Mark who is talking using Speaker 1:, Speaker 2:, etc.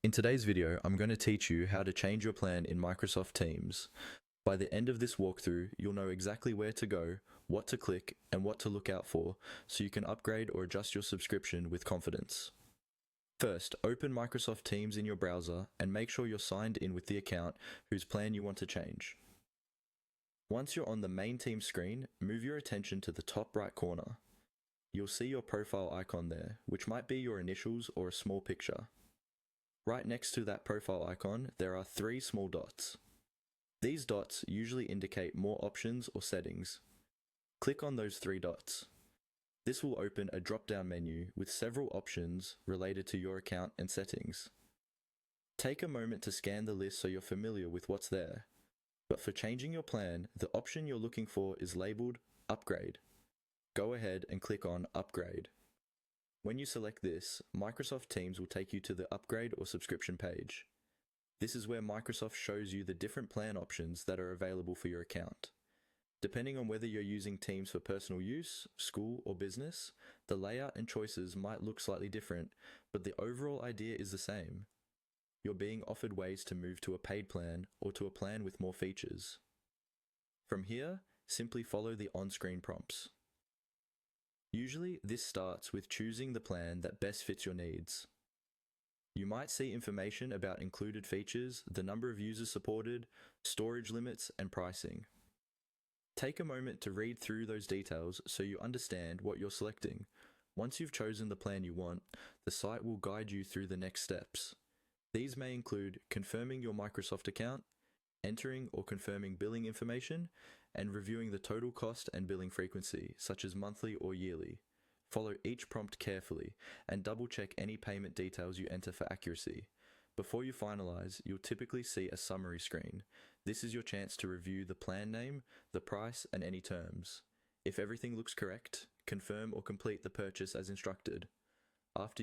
Speaker 1: In today's video, I'm going to teach you how to change your plan in Microsoft Teams. By the end of this walkthrough, you'll know exactly where to go, what to click, and what to look out for, so you can upgrade or adjust your subscription with confidence. First, open Microsoft Teams in your browser and make sure you're signed in with the account whose plan you want to change. Once you're on the main team screen, move your attention to the top right corner. You'll see your profile icon there, which might be your initials or a small picture. Right next to that profile icon, there are three small dots. These dots usually indicate more options or settings. Click on those three dots. This will open a drop-down menu with several options related to your account and settings. Take a moment to scan the list so you're familiar with what's there. But for changing your plan, the option you're looking for is labeled Upgrade. Go ahead and click on Upgrade. When you select this, Microsoft Teams will take you to the upgrade or subscription page. This is where Microsoft shows you the different plan options that are available for your account. Depending on whether you're using Teams for personal use, school, or business, the layout and choices might look slightly different, but the overall idea is the same. You're being offered ways to move to a paid plan or to a plan with more features. From here, simply follow the on-screen prompts. Usually, this starts with choosing the plan that best fits your needs. You might see information about included features, the number of users supported, storage limits, and pricing. Take a moment to read through those details so you understand what you're selecting. Once you've chosen the plan you want, the site will guide you through the next steps. These may include confirming your Microsoft account, entering or confirming billing information, and reviewing the total cost and billing frequency, such as monthly or yearly. Follow each prompt carefully and double-check any payment details you enter for accuracy. Before you finalize, you'll typically see a summary screen. This is your chance to review the plan name, the price, and any terms. If everything looks correct, confirm or complete the purchase as instructed. After